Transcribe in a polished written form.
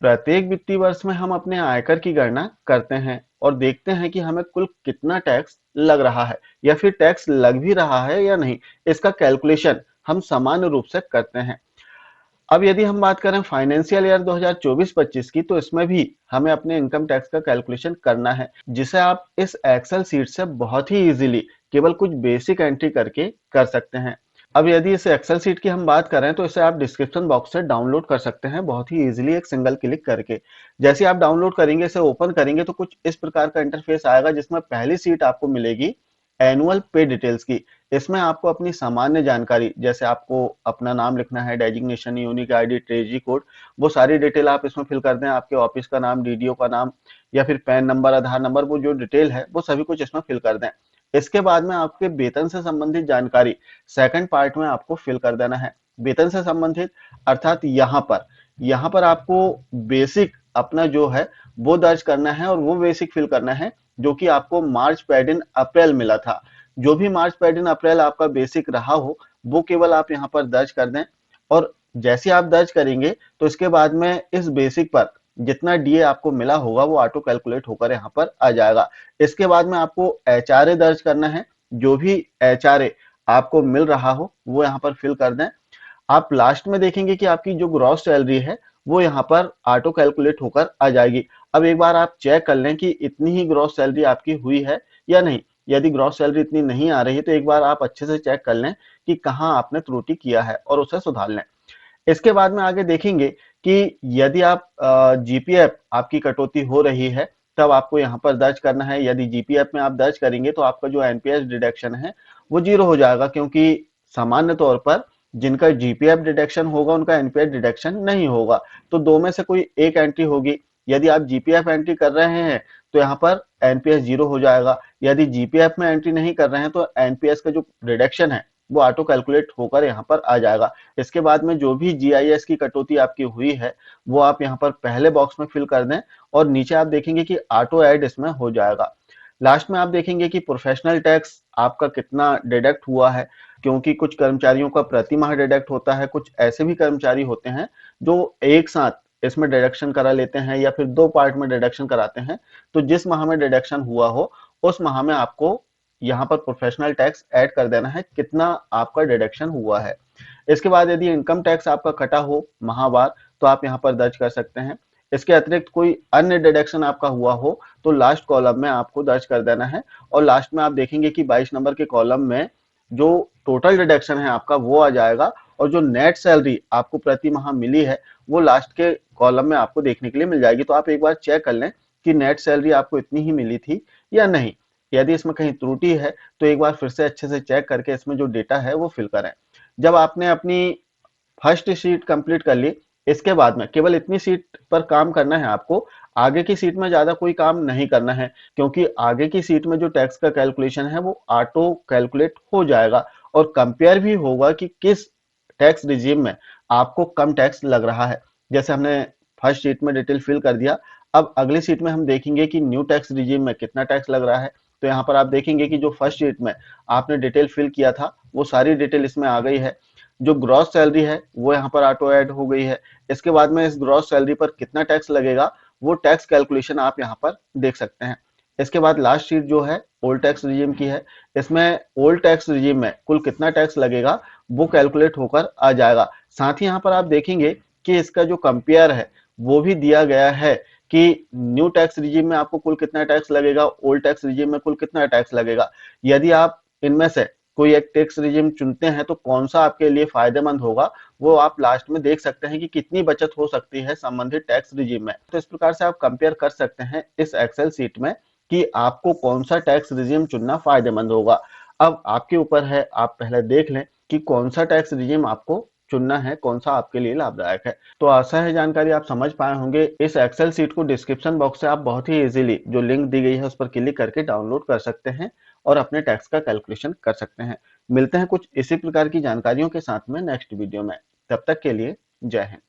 प्रत्येक वित्तीय वर्ष में हम अपने आयकर की गणना करते हैं और देखते हैं कि हमें कुल कितना टैक्स लग रहा है या फिर टैक्स लग भी रहा है या नहीं। इसका कैलकुलेशन हम सामान्य रूप से करते हैं। अब यदि हम बात करें फाइनेंशियल ईयर 2024-25 की, तो इसमें भी हमें अपने इनकम टैक्स का कैलकुलेशन करना है, जिसे आप इस एक्सेल सीट से बहुत ही इजीली केवल कुछ बेसिक एंट्री करके कर सकते हैं। अब यदि इस एक्सेल सीट की हम बात करें तो इसे आप डिस्क्रिप्शन बॉक्स से डाउनलोड कर सकते हैं बहुत ही इजीली एक सिंगल क्लिक करके। जैसे आप डाउनलोड करेंगे, इसे ओपन करेंगे तो कुछ इस प्रकार का इंटरफेस आएगा, जिसमें पहली सीट आपको मिलेगी एनुअल पे डिटेल्स की। इसमें आपको अपनी सामान्य जानकारी, जैसे आपको अपना नाम लिखना है, designation, unique ID, treasury code, वो सारी डिटेल आप इसमें फिल कर दें। आपके ऑफिस का नाम, डीडीओ का नाम या फिर पैन नंबर, आधार नंबर, वो जो डिटेल है वो सभी कुछ इसमें फिल कर दें। इसके बाद में आपके वेतन से संबंधित जानकारी सेकंड पार्ट में आपको फिल कर देना है। वेतन से संबंधित अर्थात यहाँ पर आपको बेसिक अपना जो है वो दर्ज करना है और वो बेसिक फिल करना है जो कि आपको मार्च पेड इन अप्रैल मिला था। जो भी मार्च पेड इन अप्रैल आपका बेसिक रहा हो वो केवल आप यहाँ पर दर्ज कर दें। और जैसे आप दर्ज करेंगे तो इसके बाद में इस बेसिक पर जितना डीए आपको मिला होगा वो ऑटो कैलकुलेट होकर यहाँ पर आ जाएगा। इसके बाद में आपको एचआरए दर्ज करना है। जो भी एचआरए आपको मिल रहा हो वो यहाँ पर फिल कर दें। आप लास्ट में देखेंगे कि आपकी जो ग्रॉस सैलरी है वो यहाँ पर ऑटो कैलकुलेट होकर आ जाएगी। अब एक बार आप चेक कर लें कि इतनी ही ग्रॉस सैलरी आपकी हुई है या नहीं। यदि ग्रॉस सैलरी इतनी नहीं आ रही है तो एक बार आप अच्छे से चेक कर लें कि कहाँ आपने त्रुटि किया है और उसे सुधार लें। इसके बाद में आगे देखेंगे कि यदि आप जीपीएफ आपकी कटौती हो रही है तब आपको यहाँ पर दर्ज करना है। यदि जीपीएफ में आप दर्ज करेंगे तो आपका जो एनपीएस डिडक्शन है वो जीरो हो जाएगा, क्योंकि सामान्य तौर पर जिनका जीपीएफ डिडक्शन होगा उनका एनपीएस डिडक्शन नहीं होगा। तो दो में से कोई एक एंट्री होगी। यदि आप जीपीएफ एंट्री कर रहे हैं तो यहाँ पर एनपीएस जीरो हो जाएगा। यदि जीपीएफ में एंट्री नहीं कर रहे हैं तो एनपीएस का जो डिडक्शन है वो ऑटो कैलकुलेट होकर यहाँ पर आ जाएगा। इसके बाद में जो भी जीआईएस की कटौती आपकी हुई है वो आप यहाँ पर पहले बॉक्स में फिल कर दें और नीचे आप देखेंगे कि ऑटो ऐड इसमें हो जाएगा। लास्ट में आप देखेंगे कि प्रोफेशनल टैक्स आपका कितना डिडक्ट हुआ है, क्योंकि कुछ कर्मचारियों का प्रति माह डिडक्ट होता है, कुछ ऐसे भी कर्मचारी होते हैं जो एक साथ इसमें डिडक्शन करा लेते हैं या फिर दो पार्ट में डिडक्शन कराते हैं। तो जिस माह में डिडक्शन हुआ हो उस माह में आपको यहाँ पर प्रोफेशनल टैक्स ऐड कर देना है कितना आपका डिडक्शन हुआ है। इसके बाद यदि इनकम टैक्स आपका कटा हो माहवार तो आप यहाँ पर दर्ज कर सकते हैं। इसके अतिरिक्त कोई अन्य डिडक्शन आपका हुआ हो तो लास्ट कॉलम में आपको दर्ज कर देना है। और लास्ट में आप देखेंगे कि 22 नंबर के कॉलम में जो टोटल डिडक्शन है आपका वो आ जाएगा और जो नेट सैलरी आपको प्रति माह मिली है वो लास्ट के कॉलम में आपको देखने के लिए मिल जाएगी। तो आप एक बार चेक कर लें कि नेट सैलरी आपको इतनी ही मिली थी या नहीं। यदि इसमें कहीं त्रुटि है तो एक बार फिर से अच्छे से चेक करके इसमें जो डेटा है वो फिल करें। जब आपने अपनी फर्स्ट शीट कंप्लीट कर ली, इसके बाद में केवल इतनी सीट पर काम करना है आपको। आगे की सीट में ज्यादा कोई काम नहीं करना है, क्योंकि आगे की सीट में जो टैक्स का कैलकुलेशन है वो ऑटो कैलकुलेट हो जाएगा और कंपेयर भी होगा कि किस टैक्स रिजीम में आपको कम टैक्स लग रहा है। जैसे हमने फर्स्ट शीट में डिटेल फिल कर दिया, अब अगली सीट में हम देखेंगे कि न्यू टैक्स रिजीम में कितना टैक्स लग रहा है। तो यहाँ पर आप देखेंगे कि जो फर्स्ट शीट में आपने डिटेल फिल किया था वो सारी डिटेल इसमें आ गई है। जो ग्रॉस सैलरी है वो यहाँ पर ऑटो ऐड हो गई है। इसके बाद में इस ग्रॉस सैलरी पर कितना टैक्स लगेगा वो टैक्स कैलकुलेशन आप यहाँ पर देख सकते हैं। इसके बाद लास्ट शीट जो है ओल्ड टैक्स रिजीम की है। इसमें ओल्ड टैक्स रिजीम में कुल कितना टैक्स लगेगा वो कैलकुलेट होकर आ जाएगा। साथ ही यहाँ पर आप देखेंगे कि इसका जो कंपेयर है वो भी दिया गया है कि न्यू टैक्स रिजीम में आपको कुल कितना टैक्स लगेगा, ओल्ड टैक्स रिजीम में कुल कितना टैक्स लगेगा। यदि आप इनमें से कोई एक टैक्स रिजीम चुनते हैं तो कौन सा आपके लिए फायदेमंद होगा वो आप लास्ट में देख सकते हैं कि कितनी बचत हो सकती है संबंधित टैक्स रिजीम में। तो इस प्रकार से आप कंपेयर कर सकते हैं इस एक्सेल सीट में कि आपको कौन सा टैक्स रिजीम चुनना फायदेमंद होगा। अब आपके ऊपर है, आप पहले देख लें कि कौन सा टैक्स रिजीम आपको चुनना है, कौन सा आपके लिए लाभदायक है। तो आशा है जानकारी आप समझ पाए होंगे। इस एक्सेल सीट को डिस्क्रिप्शन बॉक्स से आप बहुत ही इजीली जो लिंक दी गई है उस पर क्लिक करके डाउनलोड कर सकते हैं और अपने टैक्स का कैलकुलेशन कर सकते हैं। मिलते हैं कुछ इसी प्रकार की जानकारियों के साथ में नेक्स्ट वीडियो में। तब तक के लिए जय हिंद।